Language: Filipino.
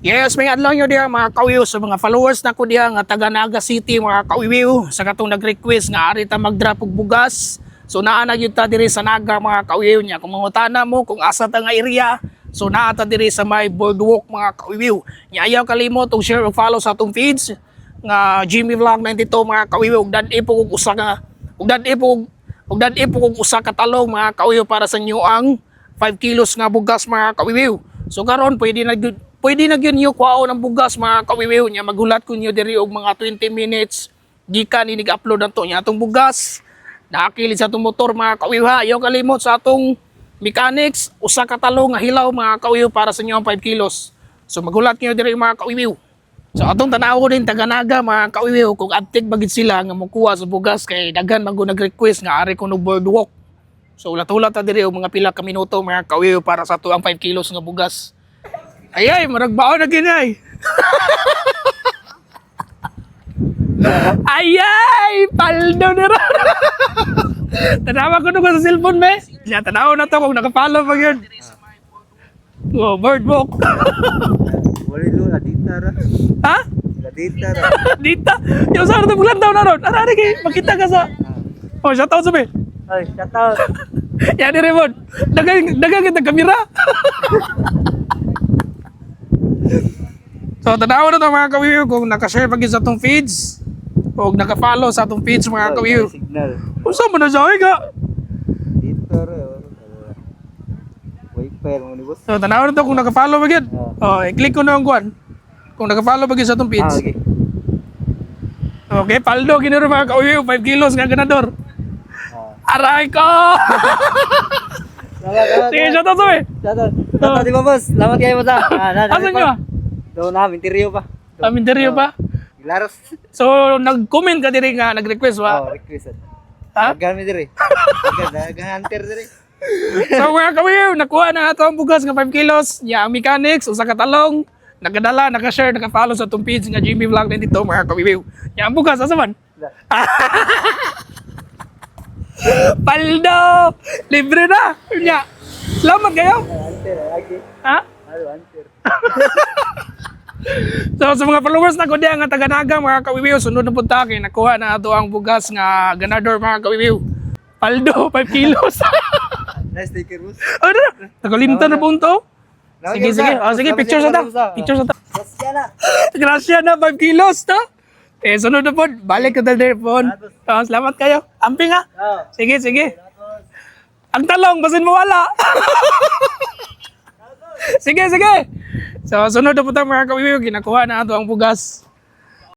Yes, may adlaw nyo diya mga kawiw sa mga followers na ko diya nga taga Naga City mga kawiw sa katong nag-request nga ari ta mag-drop og bugas. So naa na gyud ta diri sa Naga mga kawiw niya. Kung mangutana mo kung asa ta nga area, so naa ta diri sa may boardwalk mga kawiw. Nya ayaw kalimot og share ug follow sa atong feeds nga Jimmy Vlog 92 mga kawiw. Ug dad-i po kog usa ka usa ka talong mga kawiw para sa inyo ang 5 kilos nga bugas mga kawiw. So karon pwede na gyud niyo kuhaon ang bugas mga kawiwiw niya. Magulat ko niyo diri og mga 20 minutes gikan inig upload nato niya atong bugas. Nakakilid sa atong motor mga kawiw ha. Ayaw kalimot sa atong mechanics usa ka talong nga hilaw mga kawiw para sa inyo ang 5 kilos. So magulat niyo diri mga kawiwiw. So atong tanaw din taga Naga mga kawiwiw kung adtik bagid sila nga mokuha sa bugas kay daghan man go nag-request nga ari ko no boardwalk. So ulat-ulat ta diri og mga pila ka minuto mga kawiwiw para sa ato ang 5 kilos nga bugas. Ayay, maragbaon na ginay. Ayay, paldo na rin. Tanawa ko nung sa cellphone, me. Ya, tanawa na to kung nakapalo pa yun. Oh, boardwalk. Wala lo, ladita ra. Ha? Ladita ra. Dita. Yung saan ito bulan daw na ron. Arari kayo, makita ka sa... Oh, shoutout sabi. Ay, shoutout. Yan ni Raymond. Dagang kita kamera. So, tanaw na ito mga kawiw kung nakashare pag sa itong feeds o nakafollow sa itong feeds mga kawiw. Signal. Kung saan mo na siya ka? Dito ra. Wiper mo ni boss. So, tanaw na ito kung nakafollow pag yun. Oh, i-click ko na ang kuwan. Kung nakafollow pag sa itong feeds. Okay. Okay, paldo, ginuro mga kawiw. 5 kilos nga ganador. Aray ko! Sige, shoutout sabi. Shoutout. Shoutout di ba boss? Salamat kayo mo sa. Asan nyo? Doon na, interior pa. Aminteryo pa? Laros. So, nag-comment ka diri nga, nag-request ba? Oh, request. Ha? Dagan mi dire. Dagan hunter dire. So mga kawiw, nakuha na ato ang bugas nga 5 kilos. Ya, ang mechanics, usa ka talong, nagadala, nakashare, nakafollow sa itong page nga Jimmy Vlog 92 mga kawiw. Ya, ang bugas, asa man? Paldo! Libre na! Ya, salamat kayo! Hunter, lagi. Ha? Halo, hunter. So sa mga followers na ko diya nga taga Naga mga kawiwiw, sunod na punta kay nakuha na ato ang bugas nga ganador mga kawiwiw. Paldo 5 kilos. Nice sticker boss. Ano na? Nakalimtan na punto. Sige sige. Oh, sige picture sa ta. Picture sa ta. Grasya na. Grasya na 5 kilos ta. Eh sunod na po, balik ka dali po. Oh, salamat kayo. Amping ha. Sige sige. Ang talong basin mawala. Sige sige. So sunod na po tayo mga kawiwiw, ginakuha na ato ang bugas.